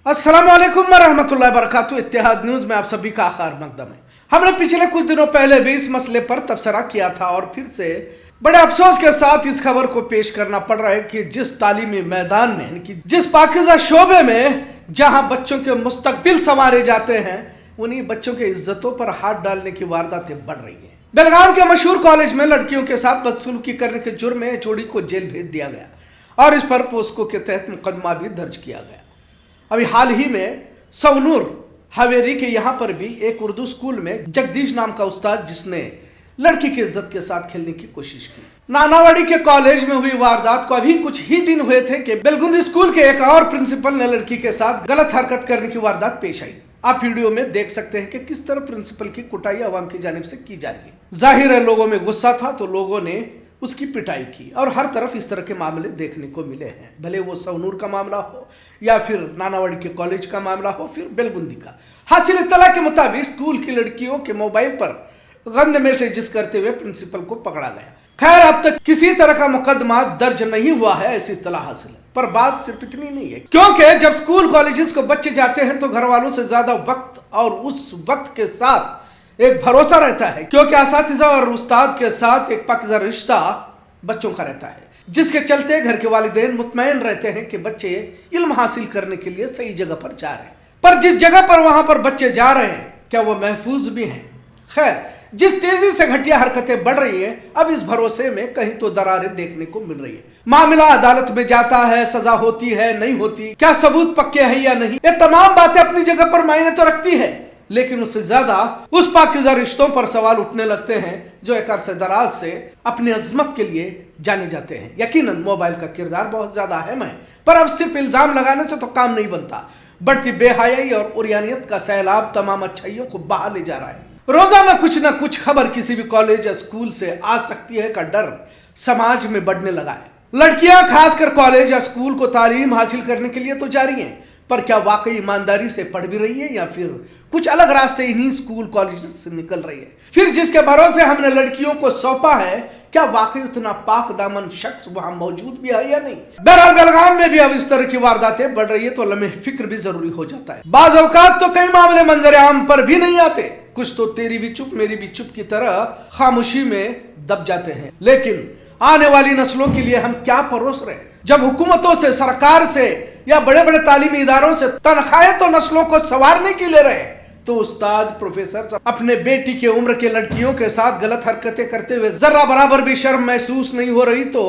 अस्सलाम वालेकुम रहमतुल्लाहि व बरकातुहू। इत्तेहाद न्यूज में आप सभी का आखिर मकदम है। हमने पिछले कुछ दिनों पहले भी इस मसले पर तबसरा किया था और फिर से बड़े अफसोस के साथ इस खबर को पेश करना पड़ रहा है कि जिस तालीमी मैदान में जिस पाकीज़ा शोबे में जहां बच्चों के मुस्तकबिल संवारे जाते हैं, उन्हीं बच्चों के इज्जतों पर हाथ डालने की वारदातें बढ़ रही है। बेलगाम के मशहूर कॉलेज में लड़कियों के साथ बदसलूकी करने के जुर्म में एचओडी को जेल भेज दिया गया और इस पर पोस्को के तहत मुकदमा भी दर्ज किया गया। अभी हाल ही में सवनूर हवेरी के यहाँ पर भी एक उर्दू स्कूल में जगदीश नाम का उस्ताद जिसने लड़की की इज्जत के साथ खेलने की कोशिश की। नानावाड़ी के कॉलेज में हुई वारदात को अभी कुछ ही दिन हुए थे कि बेलगुंदी स्कूल के एक और प्रिंसिपल ने लड़की के साथ गलत हरकत करने की वारदात पेश आई। आप वीडियो में देख सकते हैं कि किस तरह प्रिंसिपल की कुटाई अवाम की जानिब से की जा रही है। जाहिर है लोगों में गुस्सा था तो लोगों ने उसकी पिटाई की और हर तरफ इस तरह के मामले देखने को मिले हैं, भले वो सवनूर का मामला हो या फिर नानावाड़ी के कॉलेज का मामला हो फिर बेलगुंदी का। हासिल इत्तला के मुताबिक स्कूल की लड़कियों के मोबाइल पर गंद मैसेजेस करते हुए प्रिंसिपल को पकड़ा गया। खैर अब तक किसी तरह का मुकदमा दर्ज नहीं हुआ है, ऐसी इत्तला हासिल है। पर बात सिर्फ इतनी नहीं है, क्योंकि जब स्कूल कॉलेजेस को बच्चे जाते हैं तो घर वालों से ज्यादा वक्त और उस वक्त के साथ एक भरोसा रहता है, क्योंकि असातिज़ा और उस्ताद के साथ एक पाकीज़ा रिश्ता बच्चों का रहता है, जिसके चलते घर के वालिदैन मुतमईन रहते हैं कि बच्चे इल्म हासिल करने के लिए सही जगह पर जा रहे हैं। पर जिस जगह पर वहां पर बच्चे जा रहे हैं क्या वो महफूज भी हैं? खैर जिस तेजी से घटिया हरकतें बढ़ रही है, अब इस भरोसे में कहीं तो दरारें देखने को मिल रही है। मामला अदालत में जाता है, सजा होती है नहीं होती, क्या सबूत पक्के हैं या नहीं, ये तमाम बातें अपनी जगह पर मायने तो रखती है, लेकिन उससे ज्यादा उस पाकीज़ा रिश्तों पर सवाल उठने लगते हैं जो एक अरसे दराज से अपनी अजमत के लिए जाने जाते हैं। यकीनन मोबाइल का किरदार बहुत ज्यादा अहम है, पर अब सिर्फ इल्जाम लगाने से तो काम नहीं बनता। बढ़ती बेहयाई और उरियानियत का सैलाब तमाम अच्छाइयों को बहा ले जा रहा है। रोजाना कुछ न कुछ खबर किसी भी कॉलेज या स्कूल से आ सकती है का डर समाज में बढ़ने लगा है। लड़कियां खासकर कॉलेज या स्कूल को तालीम हासिल करने के लिए तो जा रही हैं, पर क्या वाकई ईमानदारी से पढ़ भी रही है या फिर कुछ अलग रास्ते इन्हीं स्कूल कॉलेज से निकल रही है? फिर जिसके भरोसे हमने लड़कियों को सौंपा है क्या वाकई उतना पाक दामन शख्स वहां मौजूद भी है या नहीं? बहरहाल बेलगाम में भी अब इस तरह की वारदातें बढ़ रही है तो लम्हे फिक्र भी जरूरी हो जाता है। बाज़ औकात तो कई मामले मंजर आम पर भी नहीं आते, कुछ तो तेरी भी चुप मेरी भी चुप की तरह खामोशी में दब जाते हैं। लेकिन आने वाली नस्लों के लिए हम क्या परोस रहे हैं? जब हुकूमतों से, सरकार से या बड़े बड़े तालीमी इदारों से तनख्वाहें तो नस्लों को संवारने की ले रहे हैं, तो उस्ताद प्रोफेसर अपने बेटी की उम्र के लड़कियों के साथ गलत हरकतें करते हुए जरा बराबर भी शर्म महसूस नहीं हो रही तो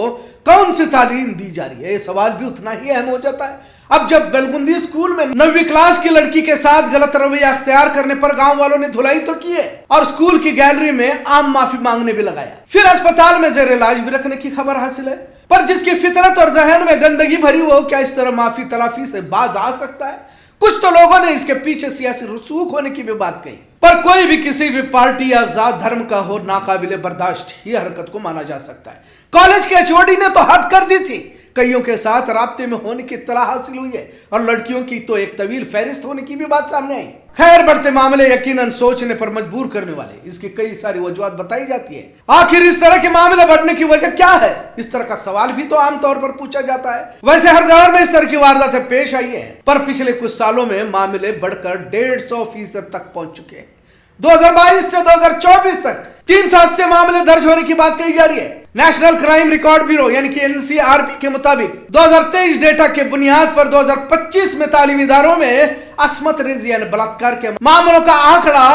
कौन सी तालीम दी जा रही है? ये सवाल भी उतना ही अहम हो जाता है। अब जब बेलगुंदी स्कूल में 9वीं क्लास की लड़की के साथ गलत रवैया अख्तियार करने पर गांव वालों ने धुलाई तो की है और स्कूल की गैलरी में आम माफी मांगने भी लगाया, फिर अस्पताल में जेर इलाज भी रखने की खबर हासिल है, पर जिसकी फितरत और जहन में गंदगी भरी हो क्या इस तरह माफी तलाफी से बाज आ सकता है? कुछ तो लोगों ने इसके पीछे सियासी रसूख होने की भी बात कही, पर कोई भी किसी भी पार्टी या जात धर्म का हो नाकाबिले बर्दाश्त ही हरकत को माना जा सकता है। कॉलेज के एचओडी ने तो हद कर दी थी, कईयों के साथ राब्ते में होने की इत्तला हासिल हुई है और लड़कियों की तो एक तवील फहरिस्त होने की भी बात सामने आई। खैर बढ़ते मामले यकीनन सोचने पर मजबूर करने वाले, इसकी कई सारी वजूहत बताई जाती है। आखिर इस तरह के मामले बढ़ने की वजह क्या है? इस तरह का सवाल भी तो आमतौर पर पूछा जाता है। वैसे हर दौर में इस तरह की वारदातें पेश आई है, पर पिछले कुछ सालों में मामले बढ़कर 150% तक पहुंच चुके हैं। 2022 से 2024 तक 380 मामले दर्ज होने की बात कही जा रही है। नेशनल क्राइम रिकॉर्ड ब्यूरो यानी कि एनसीआरबी के मुताबिक 2023 डेटा के बुनियाद पर 2025 में तालीमी इदारों में अस्मत रेजी यानी बलात्कार के मामलों का आंकड़ा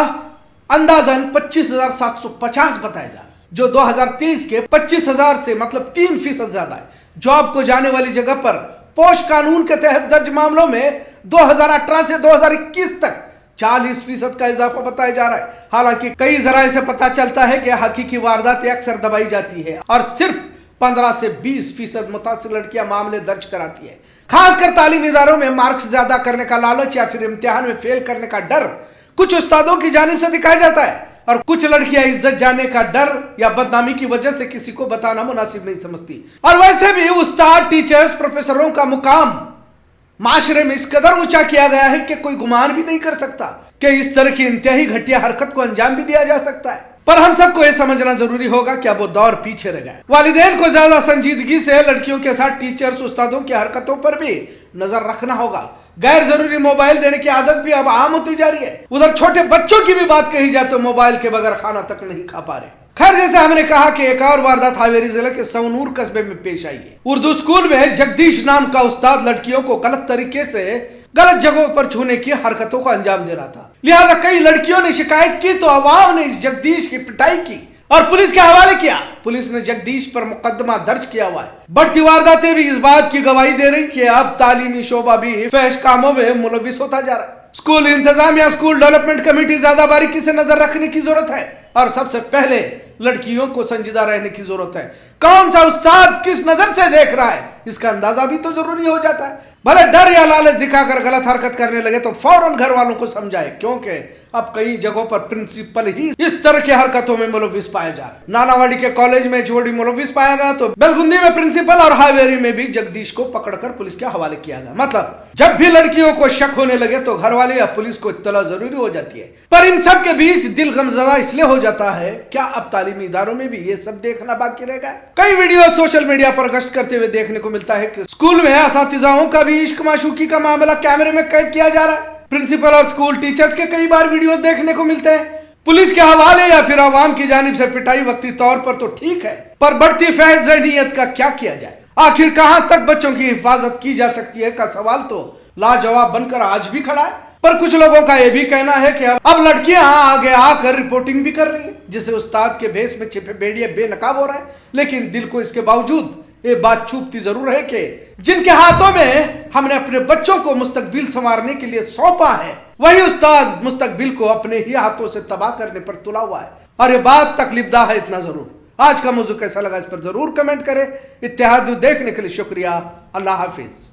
अंदाजन 25,750 बताया जा रहा है, जो 2023 के 25,000 से मतलब 3% ज्यादा है। जॉब को जाने वाली जगह पर पोश कानून के तहत दर्ज मामलों में 2018 से 2021 तक 40% का इजाफा बताया जा रहा है। हालांकि कई जराए से पता चलता है कि हकीकी वारदातें अक्सर दबाई जाती है और सिर्फ 15 से 20% मुतासिर लड़कियां मामले दर्ज कराती है। खासकर तालीमी इदारों में मार्क्स ज्यादा करने का लालच या फिर इम्तिहान में फेल करने का डर कुछ उस्तादों की जानिब से दिखाया जाता है और कुछ लड़कियां इज्जत जाने का डर या बदनामी की वजह से किसी को बताना मुनासिब नहीं समझती। और वैसे भी उस्ताद, टीचर्स, प्रोफेसरों का मुकाम माशरे में इस कदर ऊंचा किया गया है कि कोई गुमान भी नहीं कर सकता कि इस तरह की इंतहाई घटिया हरकत को अंजाम भी दिया जा सकता है। पर हम सबको यह समझना जरूरी होगा कि अब वो दौर पीछे रह गया है। वालिदैन को ज्यादा संजीदगी से लड़कियों के साथ टीचर्स, उस्तादों की हरकतों पर भी नजर रखना होगा गैर जरूरी मोबाइल देने की आदत भी अब आम होती जा रही है। उधर छोटे बच्चों की भी बात कही जाए तो मोबाइल के बगैर खाना तक नहीं खा पा रहे। खैर, जैसे हमने कहा कि एक और वारदात हावेरी जिले के सवनूर कस्बे में पेश आई है। उर्दू स्कूल में जगदीश नाम का उस्ताद लड़कियों को गलत तरीके से गलत जगहों पर छूने की हरकतों को अंजाम दे रहा था। लिहाजा कई लड़कियों ने शिकायत की तो अवाम ने इस जगदीश की पिटाई की और पुलिस के हवाले किया। पुलिस ने जगदीश पर मुकदमा दर्ज किया हुआ है। बढ़ती वारदातें भी इस बात की गवाही दे रही कि अब तालीमी शोबा भी फहश कामों में मुलविस होता जा रहा है। स्कूल इंतजामिया, स्कूल डेवलपमेंट कमेटी ज्यादा बारीकी से नजर रखने की जरूरत है और सबसे पहले लड़कियों को संजीदा रहने की जरूरत है। कौन सा उस्ताद किस नजर से देख रहा है, इसका अंदाजा भी तो जरूरी हो जाता है। भले डर या लालच दिखाकर गलत हरकत करने लगे तो फौरन घर वालों को समझाए, क्योंकि अब कई जगहों पर प्रिंसिपल ही इस तरह की हरकतों में मुलविस पाया जा रहा है। नानावाड़ी के कॉलेज में जोड़ी मुलविस पाया गया तो बेलगुंदी में प्रिंसिपल और हावेरी में भी जगदीश को पकड़कर पुलिस के हवाले किया गया। मतलब जब भी लड़कियों को शक होने लगे तो घर वाले या पुलिस को इत्तला जरूरी हो जाती है। पर इन सब के बीच दिल गमजदा इसलिए हो जाता है, क्या अब तालीमी इदारों में भी ये सब देखना बाकी रहेगा? कई वीडियो सोशल मीडिया पर गश्त करते हुए देखने को मिलता है कि स्कूल में असातिज़ाओं का भी इश्क माशूकी का मामला कैमरे में कैद किया जा रहा है। प्रिंसिपल और स्कूल टीचर्स के कई बार वीडियोस देखने को मिलते हैं। पुलिस के हवाले या फिर आवाम की जानिब से पिटाई वक्ती तौर पर तो ठीक है, पर बढ़ती फैज ज़हनियत का क्या किया जाए? आखिर कहां तक बच्चों की हिफाजत की जा सकती है का सवाल तो लाजवाब बनकर आज भी खड़ा है। पर कुछ लोगों का यह भी कहना है कि अब लड़कियां आगे आकर रिपोर्टिंग भी कर रही है, जिसे उस्ताद के भेष में छिपे भेड़िए बेनकाब हो रहे हैं। लेकिन दिल को इसके बावजूद ये बात चुभती जरूर है कि जिनके हाथों में हमने अपने बच्चों को मुस्तकबिल संवारने के लिए सौंपा है, वही उस्ताद मुस्तकबिल को अपने ही हाथों से तबाह करने पर तुला हुआ है। और ये बात तकलीफदा है इतना जरूर। आज का मौजू कैसा लगा इस पर जरूर कमेंट करें। इत्तेहाद न्यूज़ देखने के लिए शुक्रिया। अल्लाह हाफिज।